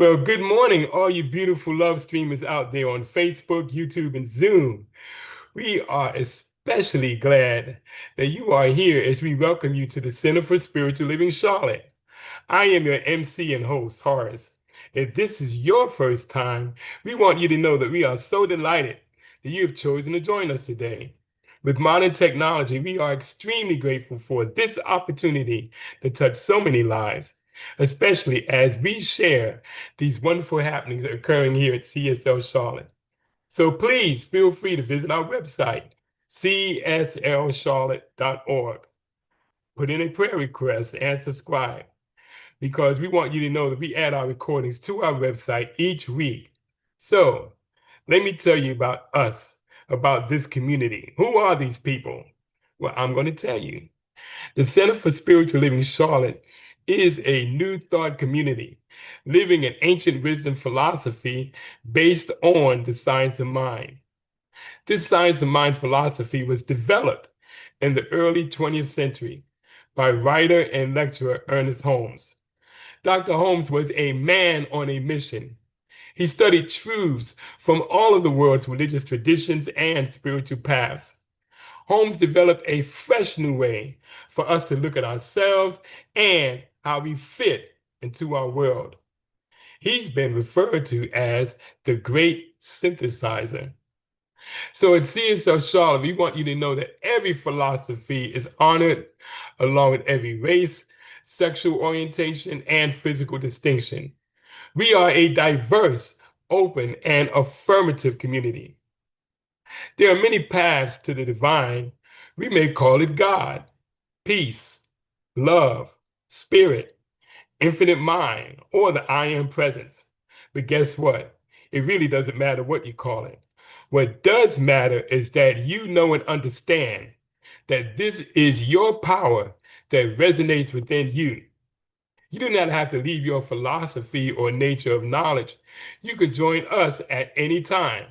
Well, good morning, all you beautiful love streamers out there on Facebook, YouTube, and Zoom. We are especially glad that you are here as we welcome you to the Center for Spiritual Living Charlotte. I am your MC and host, Horace. If this is your first time, we want you to know that we are so delighted that you have chosen to join us today. With modern technology, we are extremely grateful for this opportunity to touch so many lives, especially as we share these wonderful happenings occurring here at CSL Charlotte. So please feel free to visit our website, cslcharlotte.org. Put in a prayer request and subscribe because we want you to know that we add our recordings to our website each week. So let me tell you about us, about this community. Who are these people? Well, I'm going to tell you. The Center for Spiritual Living Charlotte is a new thought community living in ancient wisdom philosophy based on the science of mind. This science of mind philosophy was developed in the early 20th century by writer and lecturer Ernest Holmes. Dr. Holmes was a man on a mission. He studied truths from all of the world's religious traditions and spiritual paths. Holmes developed a fresh new way for us to look at ourselves and how we fit into our world. He's been referred to as the great synthesizer. So at CSL Charlotte, we want you to know that every philosophy is honored along with every race, sexual orientation, and physical distinction. We are a diverse, open, and affirmative community. There are many paths to the divine. We may call it God, peace, love, spirit, infinite mind, or the I am presence. But guess what? It really doesn't matter what you call it. What does matter is that you know and understand that this is your power that resonates within you. You do not have to leave your philosophy or nature of knowledge. You can join us at any time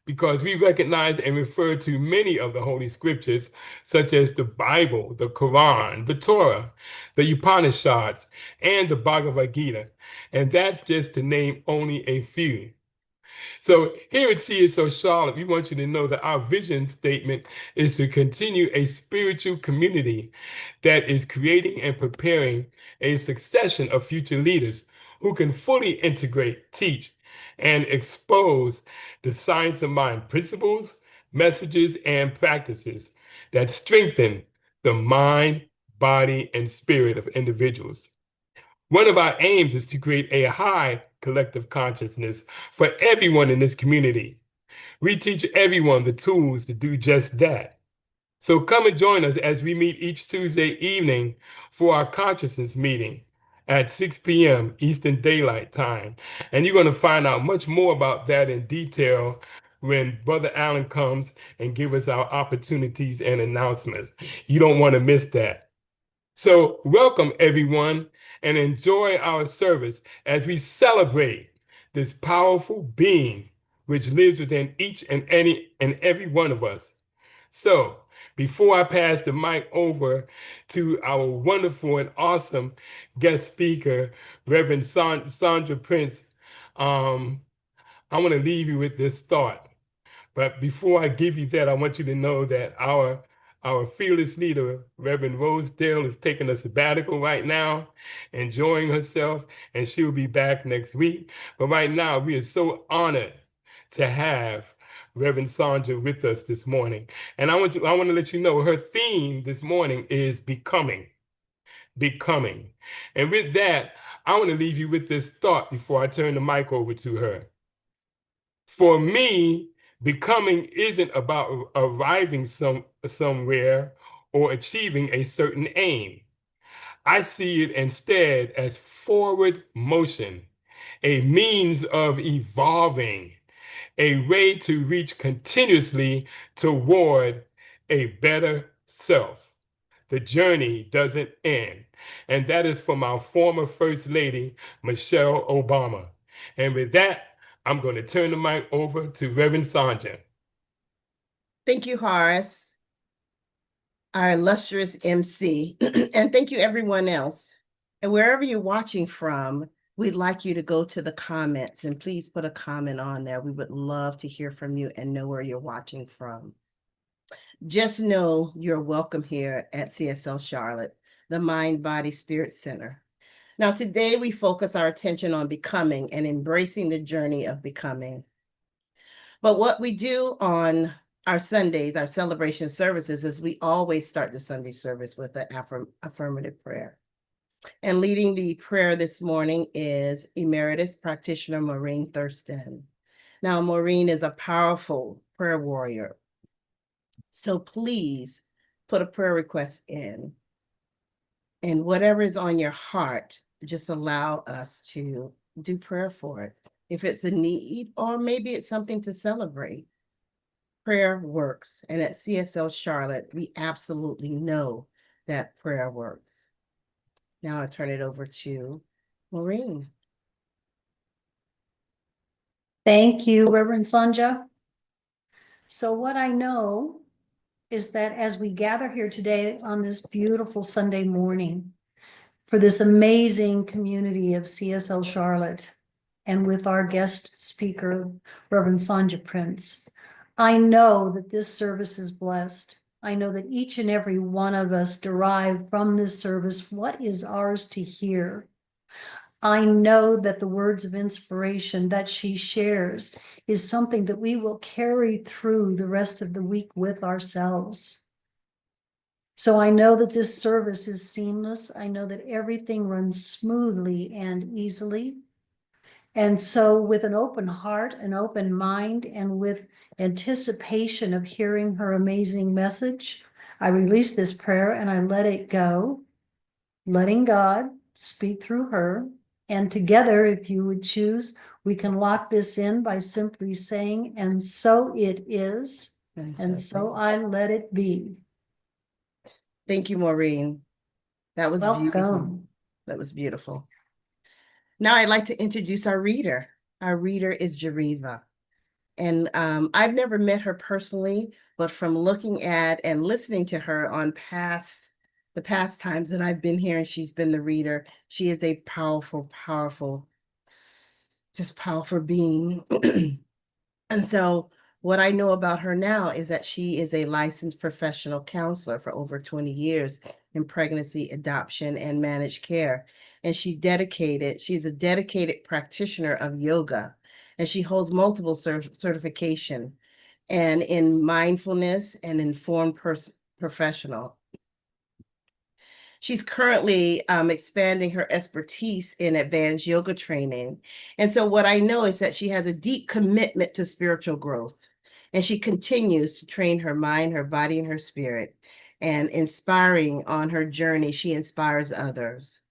because we recognize and refer to many of the Holy Scriptures, such as the Bible, the Quran, the Torah, the Upanishads, and the Bhagavad Gita. And that's just to name only a few. So here at CSO Charlotte, we want you to know that our vision statement is to continue a spiritual community that is creating and preparing a succession of future leaders who can fully integrate, teach, and expose the science of mind principles, messages, and practices that strengthen the mind, body, and spirit of individuals. One of our aims is to create a high collective consciousness for everyone in this community. We teach everyone the tools to do just that. So come and join us as we meet each Tuesday evening for our consciousness meeting at 6 p.m. Eastern Daylight Time. And you're going to find out much more about that in detail when Brother Allen comes and give us our opportunities and announcements. You don't want to miss that. So welcome everyone and enjoy our service as we celebrate this powerful being which lives within each and every one of us. So before I pass the mic over to our wonderful and awesome guest speaker, Reverend Sonja Prince, um, I want to leave you with this thought. But before I give you that, I want you to know that our fearless leader, Reverend Rosedale, is taking a sabbatical right now, enjoying herself, and she'll be back next week. But right now, we are so honored to have Reverend Sonja with us this morning. And I want to let you know her theme this morning is becoming, becoming. And with that, I want to leave you with this thought before I turn the mic over to her. For me, becoming isn't about arriving somewhere or achieving a certain aim. I see it instead as forward motion, a means of evolving, a way to reach continuously toward a better self. The journey doesn't end. And that is from our former First Lady, Michelle Obama. And with that, I'm going to turn the mic over to Reverend Sonja. Thank you, Horace, our illustrious MC. And thank you, everyone else. And wherever you're watching from, we'd like you to go to the comments and please put a comment on there. We would love to hear from you and know where you're watching from. Just know you're welcome here at CSL Charlotte, the Mind, Body, Spirit Center. Now, today we focus our attention on becoming and embracing the journey of becoming. But what we do on our Sundays, our celebration services, is we always start the Sunday service with an affirmative prayer. And leading the prayer this morning is Emeritus Practitioner Maureen Thurston. Now, Maureen is a powerful prayer warrior. So please put a prayer request in. And whatever is on your heart, just allow us to do prayer for it. If it's a need, or maybe it's something to celebrate, prayer works. And at CSL Charlotte, we absolutely know that prayer works. Now I turn it over to Maureen. Thank you, Reverend Sonja. So what I know is that as we gather here today on this beautiful Sunday morning for this amazing community of CSL Charlotte and with our guest speaker, Reverend Sonja Prince, I know that this service is blessed. I know that each and every one of us derive from this service what is ours to hear. I know that the words of inspiration that she shares is something that we will carry through the rest of the week with ourselves. So I know that this service is seamless. I know that everything runs smoothly and easily. And so with an open heart, an open mind, and with anticipation of hearing her amazing message, I release this prayer and I let it go, letting God speak through her. And together, if you would choose, we can lock this in by simply saying, and so it is, and so I let it be. Thank you, Maureen. That was beautiful. Welcome. That was beautiful. Now I'd like to introduce our reader. Our reader is Jariva. And I've never met her personally, but from looking at and listening to her on the past times that I've been here and she's been the reader, she is a powerful, just powerful being. And so what I know about her now is that she is a licensed professional counselor for over 20 years in pregnancy, adoption, and managed care. And she's a dedicated practitioner of yoga, and she holds multiple certification and in mindfulness and informed professional. She's currently expanding her expertise in advanced yoga training. And so what I know is that she has a deep commitment to spiritual growth. And she continues to train her mind, her body, and her spirit. And inspiring on her journey, she inspires others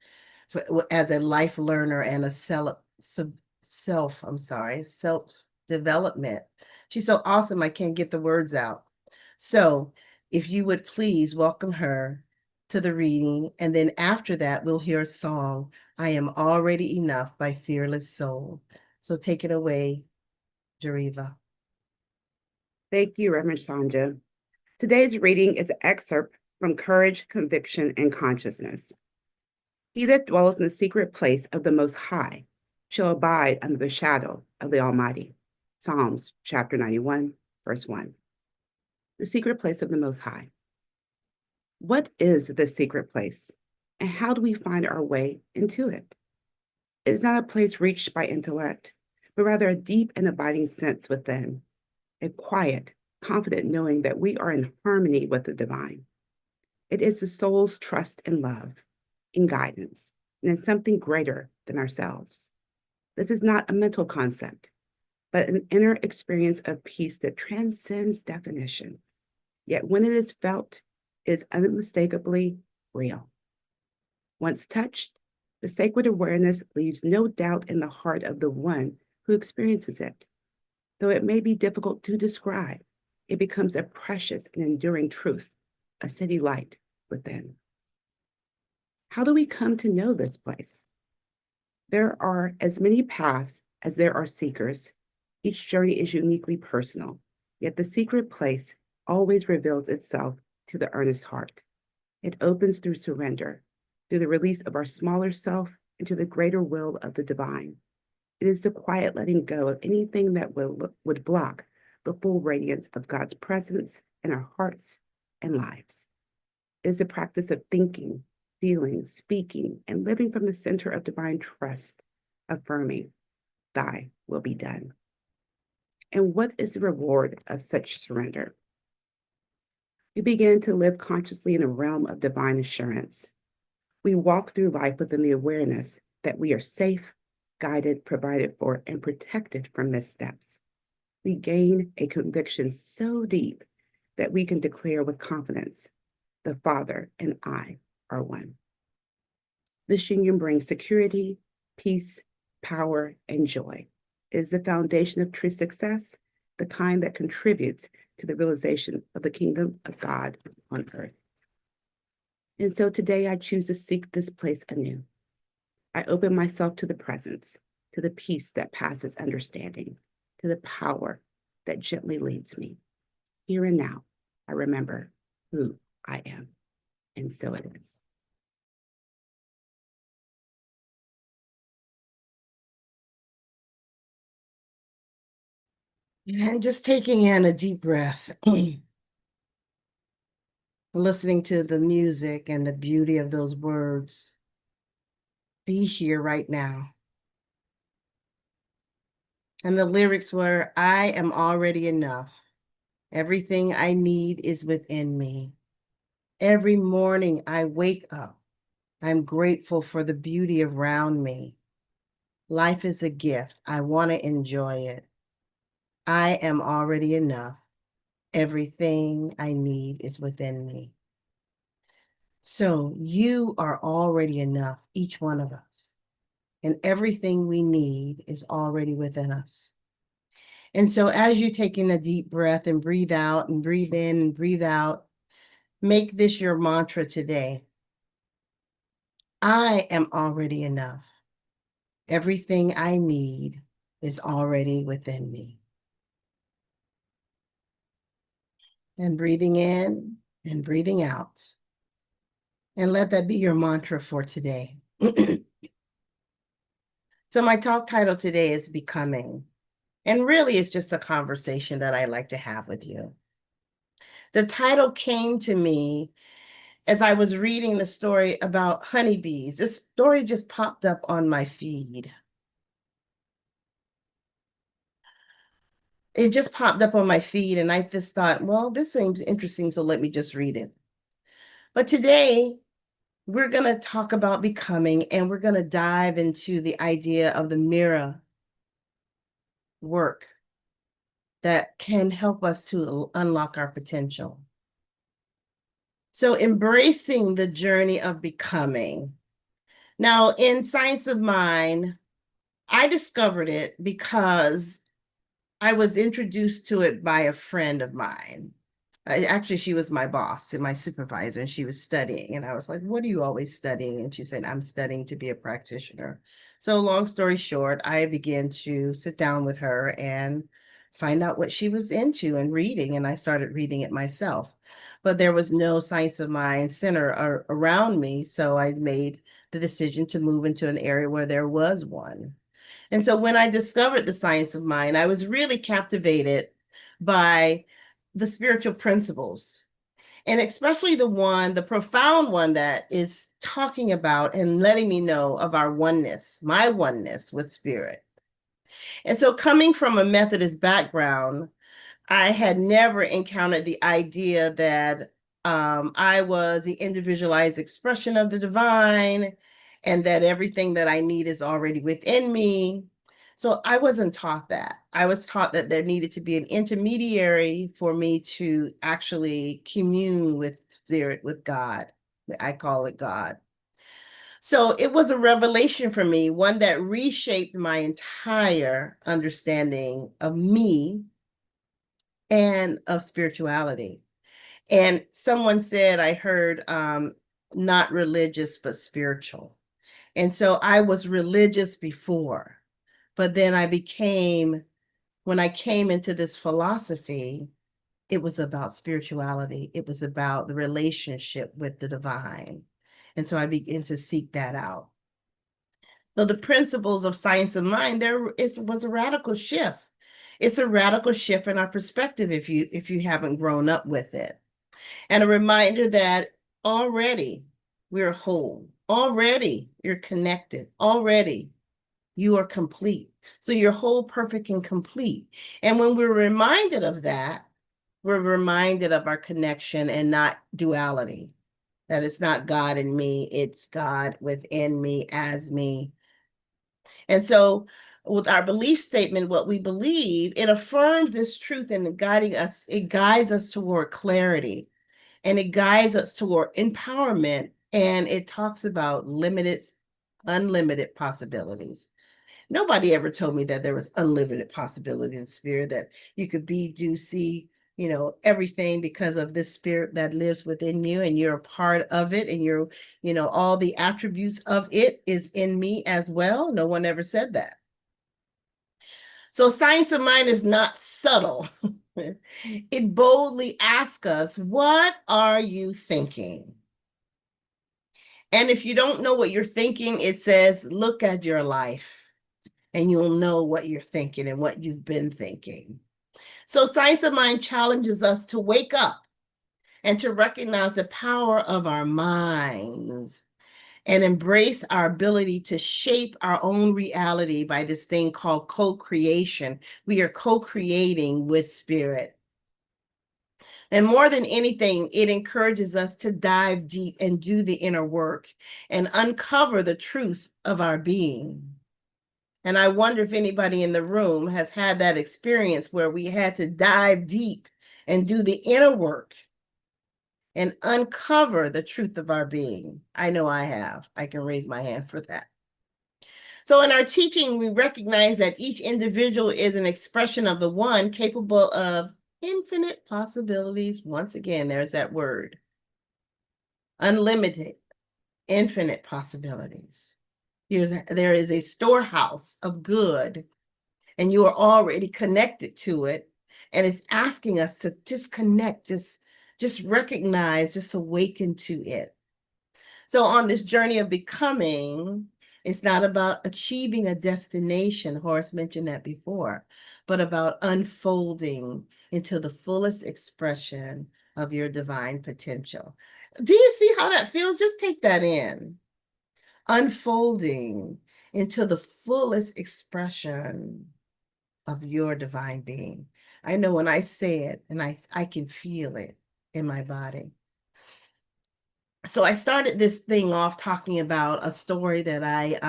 as a life learner and a self-development. She's so awesome, I can't get the words out. So if you would please welcome her to the reading, and then after that, we'll hear a song, I Am Already Enough by Fearless Soul. So take it away, Jariva. Thank you, Reverend Sonja. Today's reading is an excerpt from Courage, Conviction, and Consciousness. He that dwelleth in the secret place of the Most High shall abide under the shadow of the Almighty. Psalms chapter 91, verse 1. The secret place of the Most High. What is the secret place, and how do we find our way into it? It is not a place reached by intellect, but rather a deep and abiding sense within, a quiet, confident knowing that we are in harmony with the divine. It is the soul's trust and love, in guidance, and in something greater than ourselves. This is not a mental concept, but an inner experience of peace that transcends definition. Yet when it is felt, it is unmistakably real. Once touched, the sacred awareness leaves no doubt in the heart of the one who experiences it. Though it may be difficult to describe, it becomes a precious and enduring truth, a city light within. How do we come to know this place? There are as many paths as there are seekers. Each journey is uniquely personal, yet the secret place always reveals itself to the earnest heart. It opens through surrender, through the release of our smaller self into the greater will of the divine. It is the quiet letting go of anything that would block the full radiance of God's presence in our hearts and lives. It is the practice of thinking, feeling, speaking, and living from the center of divine trust, affirming, Thy will be done. And what is the reward of such surrender? We begin to live consciously in a realm of divine assurance. We walk through life within the awareness that we are safe, guided, provided for, and protected from missteps. We gain a conviction so deep that we can declare with confidence, the Father and I are one. This union brings security, peace, power, and joy. It is the foundation of true success, the kind that contributes to the realization of the kingdom of God on earth. And so today I choose to seek this place anew. I open myself to the presence, to the peace that passes understanding, to the power that gently leads me. Here and now, I remember who I am. And so it is. And just taking in a deep breath, listening to the music and the beauty of those words. Be here right now. And the lyrics were, I am already enough. Everything I need is within me. Every morning I wake up, I'm grateful for the beauty around me. Life is a gift. I want to enjoy it. I am already enough. Everything I need is within me. So you are already enough, each one of us. And everything we need is already within us. And so as you take in a deep breath and breathe out and breathe in and breathe out, make this your mantra today. I am already enough. Everything I need is already within me. And breathing in and breathing out. And let that be your mantra for today. So my talk title today is Becoming. And really it's just a conversation that I like to have with you. The title came to me as I was reading the story about honeybees. This story just popped up on my feed. It just popped up on my feed and I just thought, well, this seems interesting, so let me just read it. But today, we're going to talk about becoming, and we're going to dive into the idea of the mirror work that can help us to unlock our potential. So embracing the journey of becoming. Now, in Science of Mind, I discovered it because I was introduced to it by a friend of mine. Actually, she was my boss and my supervisor, and she was studying. And I was like, what are you always studying? And she said, I'm studying to be a practitioner. So long story short, I began to sit down with her and find out what she was into and reading. And I started reading it myself. But there was no Science of Mind center around me. So I made the decision to move into an area where there was one. And so when I discovered the Science of Mind, I was really captivated by the spiritual principles, and especially the profound one that is talking about and letting me know of our oneness, my oneness with spirit. And so coming from a Methodist background, I had never encountered the idea that I was the individualized expression of the divine and that everything that I need is already within me. So I wasn't taught that. I was taught that there needed to be an intermediary for me to actually commune with spirit, with God. I call it God. So it was a revelation for me, one that reshaped my entire understanding of me and of spirituality. And someone said, I heard, not religious, but spiritual. And so I was religious before, but then when I came into this philosophy, it was about spirituality. It was about the relationship with the divine. And so I began to seek that out. So the principles of science of mind, was a radical shift. It's a radical shift in our perspective if you haven't grown up with it. And a reminder that already we're whole. Already you're connected. Already you are complete. So you're whole, perfect, and complete. And when we're reminded of that, we're reminded of our connection and not duality. That it's not God in me, it's God within me as me. And so with our belief statement, what we believe, it affirms this truth and it guides us toward clarity, and it guides us toward empowerment, and it talks about unlimited possibilities. Nobody ever told me that there was unlimited possibilities in spirit, that you could be, do, see, everything because of this spirit that lives within you, and you're a part of it, and all the attributes of it is in me as well. No one ever said that. So science of mind is not subtle. It boldly asks us, what are you thinking? And if you don't know what you're thinking, it says, look at your life and you'll know what you're thinking and what you've been thinking. So science of mind challenges us to wake up and to recognize the power of our minds and embrace our ability to shape our own reality by this thing called co-creation. We are co-creating with spirit. And more than anything, it encourages us to dive deep and do the inner work and uncover the truth of our being. And I wonder if anybody in the room has had that experience where we had to dive deep and do the inner work and uncover the truth of our being. I know I have. I can raise my hand for that. So in our teaching, we recognize that each individual is an expression of the one, capable of infinite possibilities. Once again, there's that word. Unlimited, infinite possibilities. There is a storehouse of good, and you are already connected to it. And it's asking us to just connect, just recognize, just awaken to it. So on this journey of becoming, it's not about achieving a destination, Horace mentioned that before, but about unfolding into the fullest expression of your divine potential. Do you see how that feels? Just take that in. Unfolding into the fullest expression of your divine being. I know when I say it, and I can feel it in my body. So I started this thing off talking about a story that I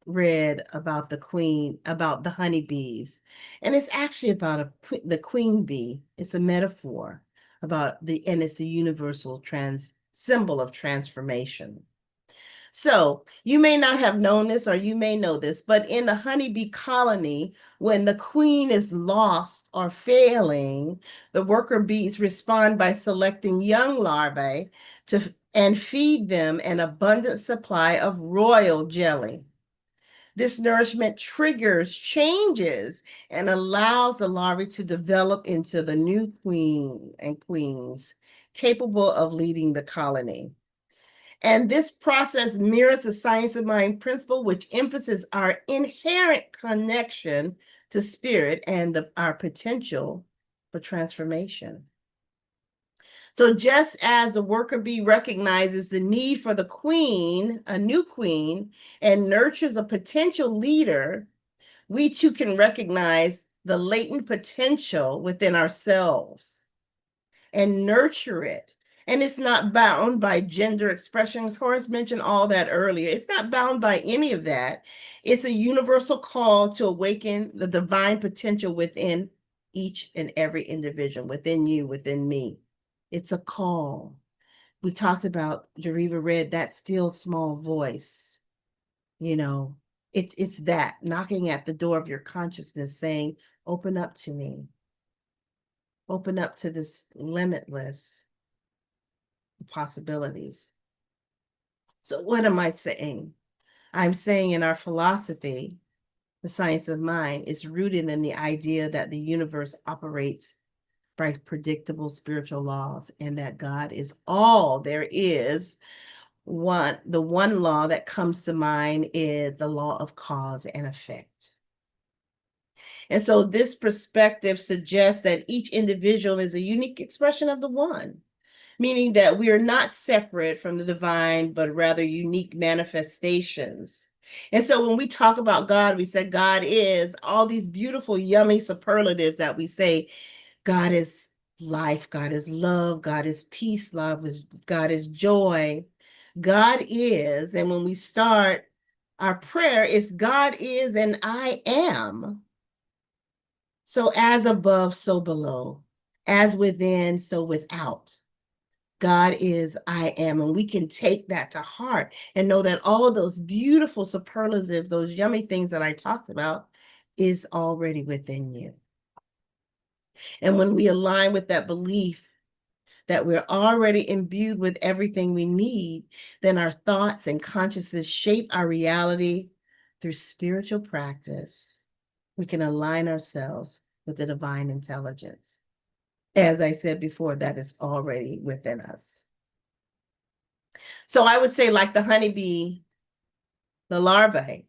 read about about the honeybees. And it's actually about the queen bee. It's a metaphor and it's a universal symbol of transformation. So you may not have known this, or you may know this, but in the honeybee colony, when the queen is lost or failing, the worker bees respond by selecting young larvae and feed them an abundant supply of royal jelly. This nourishment triggers changes and allows the larvae to develop into the new queen and queens capable of leading the colony. And this process mirrors the science of mind principle, which emphasizes our inherent connection to spirit and our potential for transformation. So just as the worker bee recognizes the need for the queen, a new queen, and nurtures a potential leader, we too can recognize the latent potential within ourselves and nurture it. And it's not bound by gender expressions. Horace mentioned all that earlier. It's not bound by any of that. It's a universal call to awaken the divine potential within each and every individual, within you, within me. It's a call. We talked about, Jariva read, that still small voice. It's that knocking at the door of your consciousness saying, open up to me. Open up to this limitless possibilities. So what am I saying? I'm saying in our philosophy, the science of mind is rooted in the idea that the universe operates by predictable spiritual laws and that God is all there is, the one law that comes to mind is the law of cause and effect. And so this perspective suggests that each individual is a unique expression of the one, meaning that we are not separate from the divine, but rather unique manifestations. And so when we talk about God, we say God is all these beautiful, yummy superlatives that we say. God is life, God is love, God is peace, God is joy. God is, and when we start our prayer, it's God is and I am. So as above, so below, as within, so without. God is, I am. And we can take that to heart and know that all of those beautiful superlatives, those yummy things that I talked about, is already within you. And when we align with that belief that we're already imbued with everything we need, then our thoughts and consciousness shape our reality through spiritual practice. We can align ourselves with the divine intelligence. As I said before, that is already within us. So I would say, like the honeybee, the larvae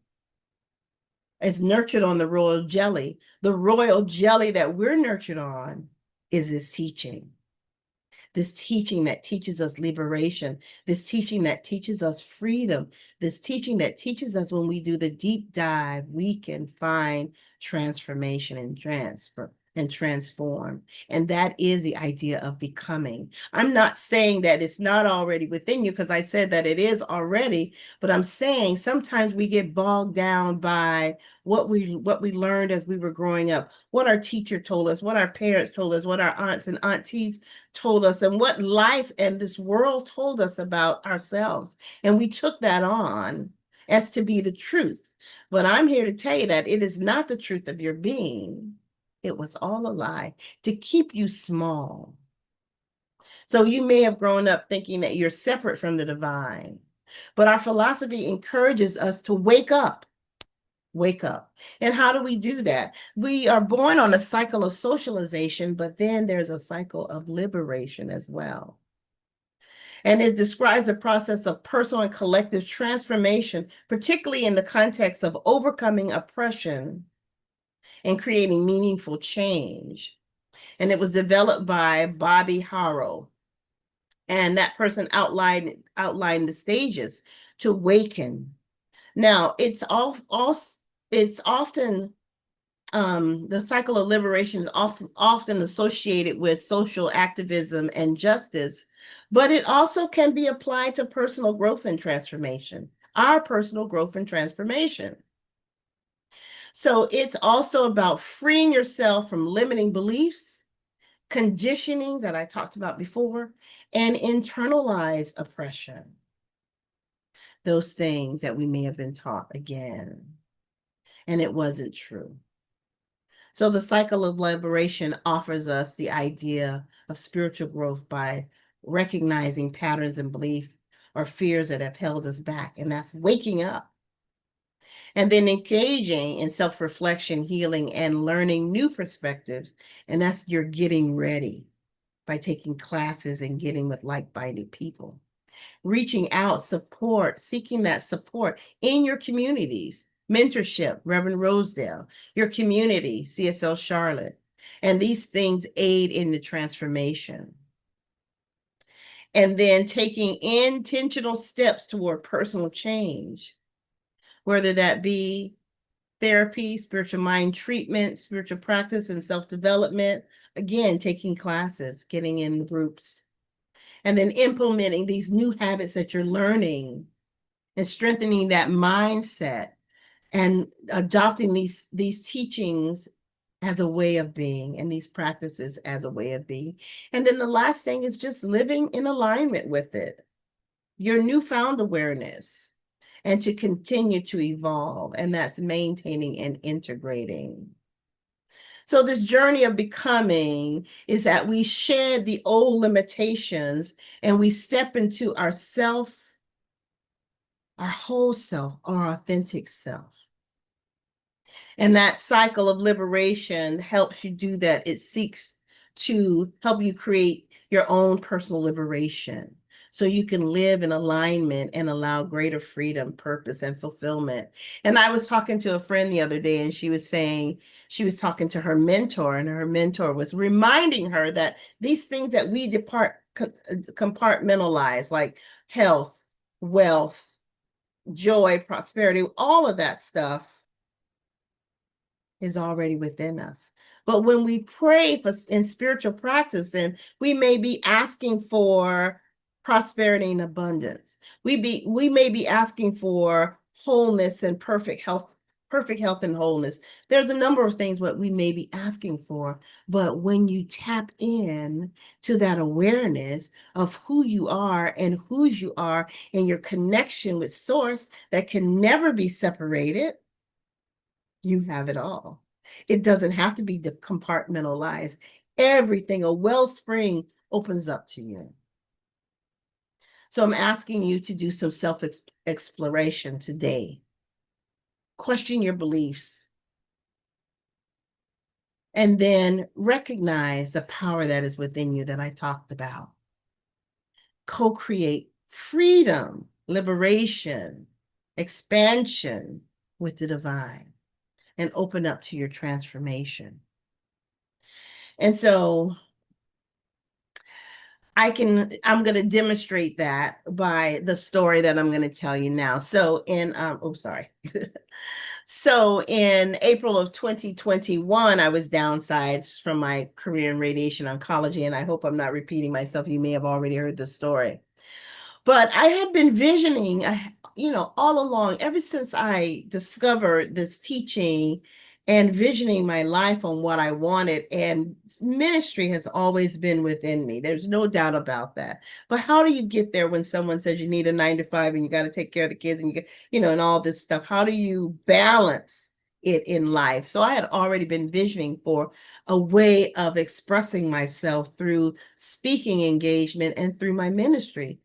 is nurtured on the royal jelly. The royal jelly that we're nurtured on is this teaching that teaches us liberation, this teaching that teaches us freedom, this teaching that teaches us when we do the deep dive, we can find transformation and transform. And that is the idea of becoming. I'm not saying that it's not already within you, because I said that it is already, but I'm saying sometimes we get bogged down by what we learned as we were growing up, what our teacher told us, what our parents told us, what our aunts and aunties told us, and what life and this world told us about ourselves. And we took that on as to be the truth. But I'm here to tell you that it is not the truth of your being. It was all a lie to keep you small. So you may have grown up thinking that you're separate from the divine, but our philosophy encourages us to wake up. Wake up. And how do we do that? We are born on a cycle of socialization, but then there's a cycle of liberation as well. And it describes a process of personal and collective transformation, particularly in the context of overcoming oppression and creating meaningful change. And it was developed by Bobby Harrow. And that person outlined the stages to awaken. Now, it's often the cycle of liberation is also often associated with social activism and justice, but it also can be applied to personal growth and transformation, our personal growth and transformation. So it's also about freeing yourself from limiting beliefs, conditioning that I talked about before, and internalized oppression. Those things that we may have been taught again, and it wasn't true. So the cycle of liberation offers us the idea of spiritual growth by recognizing patterns and belief or fears that have held us back, and that's waking up. And then engaging in self-reflection, healing, and learning new perspectives, and that's your getting ready by taking classes and getting with like-minded people. Reaching out, seeking that support in your communities. Mentorship, Reverend Rosedale, your community, CSL Charlotte. And these things aid in the transformation. And then taking intentional steps toward personal change, whether that be therapy, spiritual mind treatment, spiritual practice, and self-development. Again, taking classes, getting in groups, and then implementing these new habits that you're learning and strengthening that mindset and adopting these teachings as a way of being and these practices as a way of being. And then the last thing is just living in alignment with it, your newfound awareness, and to continue to evolve, and that's maintaining and integrating. So this journey of becoming is that we shed the old limitations and we step into our self, our whole self, our authentic self. And that cycle of liberation helps you do that. It seeks to help you create your own personal liberation. so you can live in alignment and allow greater freedom, purpose, and fulfillment. And I was talking to a friend the other day, and she was saying she was talking to her mentor, and her mentor was reminding her that these things that we compartmentalize, like health, wealth, joy, prosperity, all of that stuff is already within us. But when we pray for in spiritual practice, and we may be asking for prosperity and abundance, we may be asking for wholeness and perfect health and wholeness. There's a number of things what we may be asking for, but when you tap in to that awareness of who you are and whose you are, and your connection with source that can never be separated, you have it all. It doesn't have to be compartmentalized. Everything, a wellspring opens up to you. So I'm asking you to do some self-exploration today. Question your beliefs. And then recognize the power that is within you that I talked about. Co-create freedom, liberation, expansion with the divine, and open up to your transformation. And so I'm going to demonstrate that by the story that I'm going to tell you now. So So in April of 2021, I was downsized from my career in radiation oncology, and I hope I'm not repeating myself. You may have already heard the story. But I had been visioning, all along, ever since I discovered this teaching and visioning my life on what I wanted. And ministry has always been within me. There's no doubt about that. But how do you get there when someone says you need a 9 to 5 and you got to take care of the kids and and all this stuff? How do you balance it in life? So I had already been visioning for a way of expressing myself through speaking engagement and through my ministry.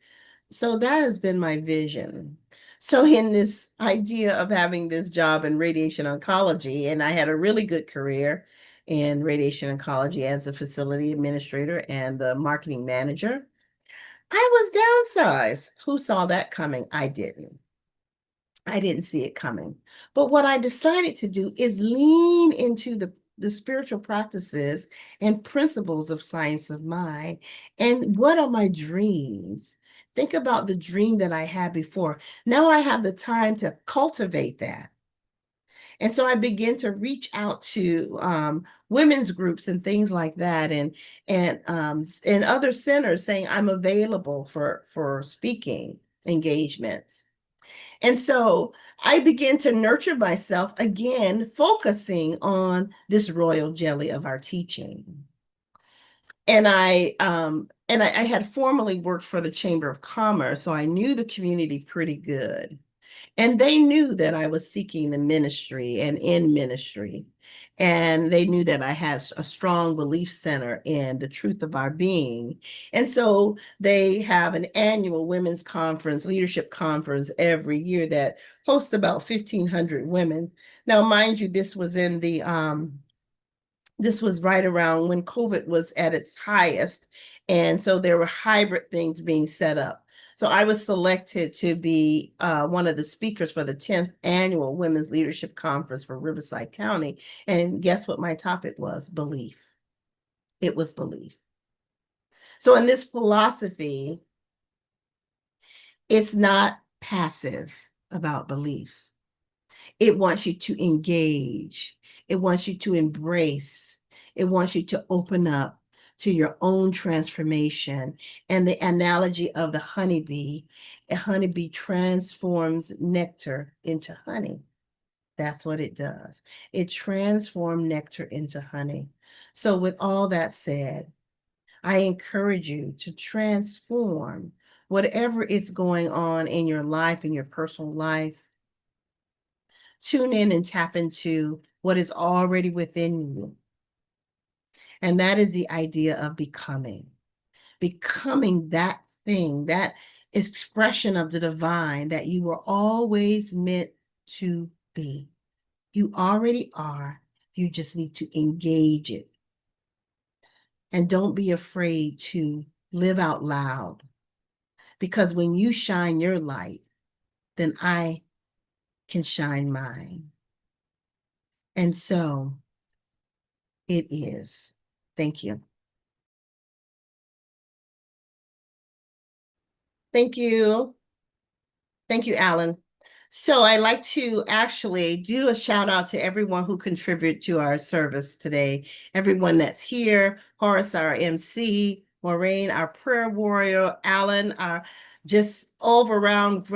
So that has been my vision. So in this idea of having this job in radiation oncology, and I had a really good career in radiation oncology as a facility administrator and the marketing manager, I was downsized. Who saw that coming? I didn't. I didn't see it coming. But what I decided to do is lean into the spiritual practices and principles of science of mind. And what are my dreams? Think about the dream that I had before. Now I have the time to cultivate that. And so I began to reach out to women's groups and things like that, and other centers saying I'm available for speaking engagements. And so I began to nurture myself again, focusing on this royal jelly of our teaching. And I had formerly worked for the Chamber of Commerce, so I knew the community pretty good. And they knew that I was seeking the ministry and in ministry. And they knew that I had a strong belief center in the truth of our being. And so they have an annual women's conference, leadership conference every year that hosts about 1,500 women. Now, mind you, this was right around when COVID was at its highest. And so there were hybrid things being set up. So I was selected to be one of the speakers for the 10th annual Women's Leadership Conference for Riverside County. And guess what my topic was? Belief. It was belief. So in this philosophy, it's not passive about beliefs. It wants you to engage. It wants you to embrace. It wants you to open up to your own transformation. And the analogy of the honeybee, a honeybee transforms nectar into honey. That's what it does. It transforms nectar into honey. So with all that said, I encourage you to transform whatever is going on in your life, in your personal life. Tune in and tap into what is already within you. And that is the idea of becoming that thing, that expression of the divine that you were always meant to be. You already are. You just need to engage it. And don't be afraid to live out loud. because when you shine your light, then I can shine mine. And so it is. Thank you. Thank you. Thank you, Alan. So I'd like to actually do a shout out to everyone who contributed to our service today. Everyone that's here, Horace, our MC, Maureen, our prayer warrior, Alan, our just all around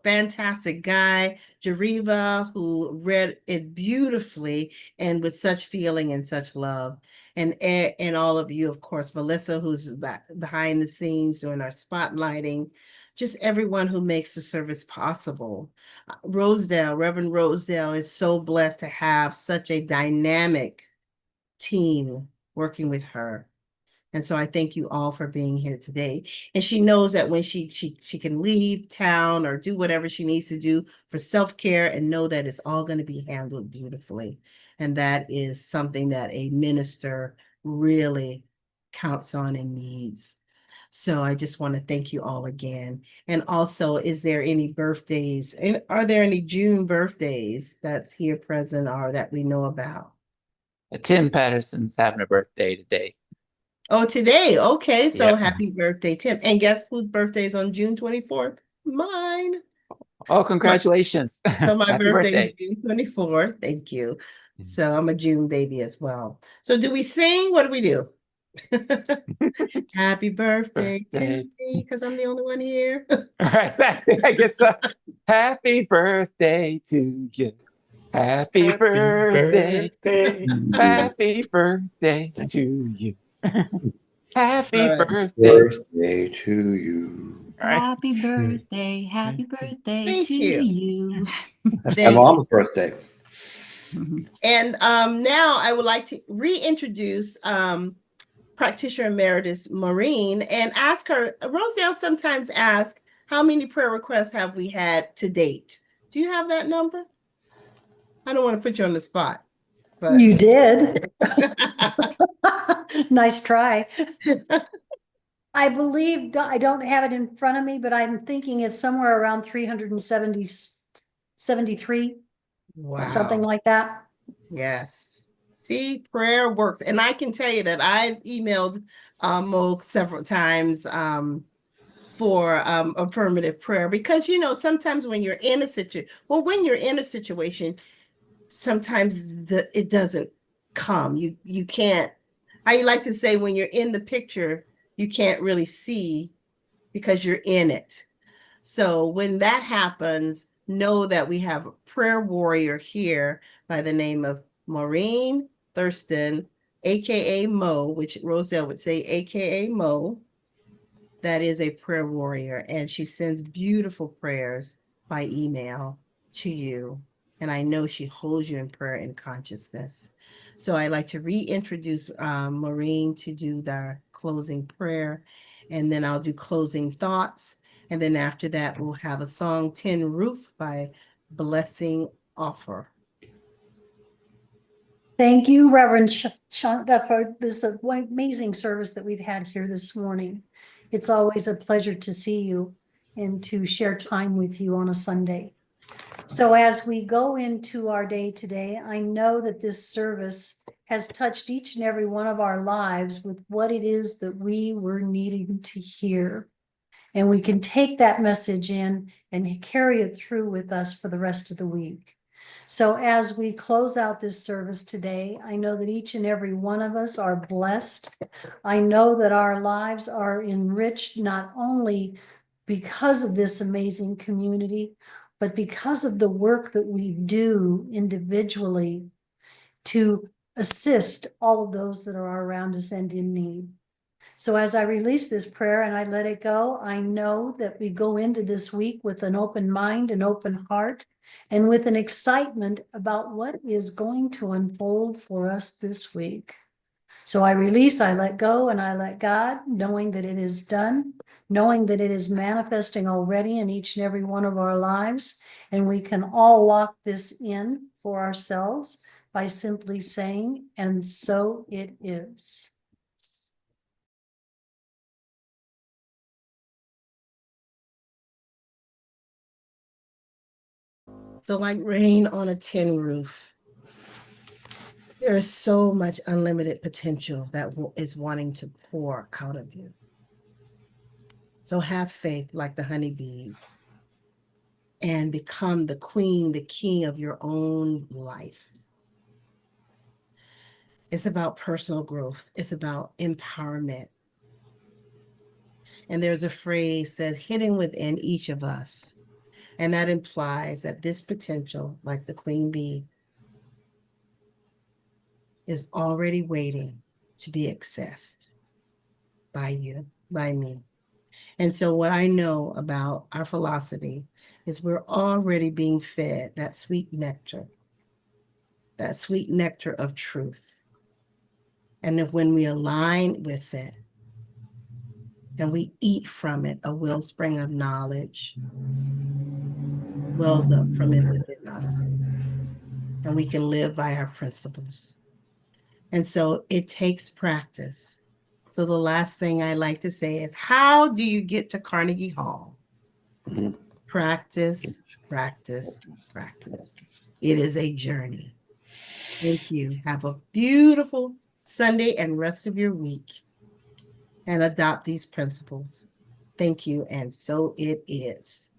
fantastic guy, Jariva, who read it beautifully and with such feeling and such love. And all of you, of course, Melissa, who's behind the scenes doing our spotlighting, just everyone who makes the service possible. Rosedale, Reverend Rosedale is so blessed to have such a dynamic team working with her. And so I thank you all for being here today. And she knows that when she can leave town or do whatever she needs to do for self-care and know that it's all going to be handled beautifully. And that is something that a minister really counts on and needs. So I just want to thank you all again. And also, is there any birthdays? And are there any June birthdays that's here present or that we know about? Tim Patterson's having a birthday today. Oh, today. Okay. So Yep. happy birthday, Tim. And guess whose birthday is on June 24th? Mine. Oh, congratulations. So my Happy birthday is birthday. June 24th. Thank you. So I'm a June baby as well. So do we sing? What do we do? Happy birthday to Birthday. me, because I'm the only one here. Exactly. I guess so. Happy birthday to you. Happy Happy birthday. birthday. Happy birthday to you. Happy All right. birthday. Birthday to you. All right. Happy birthday, happy birthday Thank to you. you. That's my Thank you. mom's birthday. And now I would like to reintroduce practitioner emeritus Maureen and ask her. Rosedale sometimes asks, how many prayer requests have we had to date? Do you have that number? I don't want to put you on the spot, but You did. Nice try. I believe, I don't have it in front of me, but I'm thinking it's somewhere around 373, wow. something like that. Yes. See, prayer works. And I can tell you that I've emailed Mo several times for affirmative prayer because, you know, sometimes when you're in a situation, sometimes it doesn't come. You can't, I like to say when you're in the picture, you can't really see because you're in it. So when that happens, know that we have a prayer warrior here by the name of Maureen Thurston, aka Mo, which Rosedale would say, aka Mo. That is a prayer warrior, and she sends beautiful prayers by email to you. And I know she holds you in prayer and consciousness. So I'd like to reintroduce Maureen to do the closing prayer, and then I'll do closing thoughts. And then after that, we'll have a song, Tin Roof by Blessing Offor. Thank you, Reverend Shanta, for this amazing service that we've had here this morning. It's always a pleasure to see you and to share time with you on a Sunday. So as we go into our day today, I know that this service has touched each and every one of our lives with what it is that we were needing to hear. And we can take that message in and carry it through with us for the rest of the week. So as we close out this service today, I know that each and every one of us are blessed. I know that our lives are enriched not only because of this amazing community, but because of the work that we do individually to assist all of those that are around us and in need. So as I release this prayer and I let it go, I know that we go into this week with an open mind, an open heart, and with an excitement about what is going to unfold for us this week. So I release, I let go, and I let God, knowing that it is done, knowing that it is manifesting already in each and every one of our lives, and we can all lock this in for ourselves by simply saying, and so it is. So like rain on a tin roof, there is so much unlimited potential that is wanting to pour out of you. So have faith like the honeybees and become the queen, the king of your own life. It's about personal growth. It's about empowerment. And there's a phrase says hidden within each of us. And that implies that this potential, like the queen bee, is already waiting to be accessed by you, by me. And so what I know about our philosophy is we're already being fed that sweet nectar of truth. And if when we align with it and we eat from it, a wellspring of knowledge wells up from it within us. And we can live by our principles. And so it takes practice. So the last thing I like to say is, how do you get to Carnegie Hall? Mhm. Practice, practice, practice. It is a journey. Thank you. Have a beautiful Sunday and rest of your week and adopt these principles. Thank you. And so it is.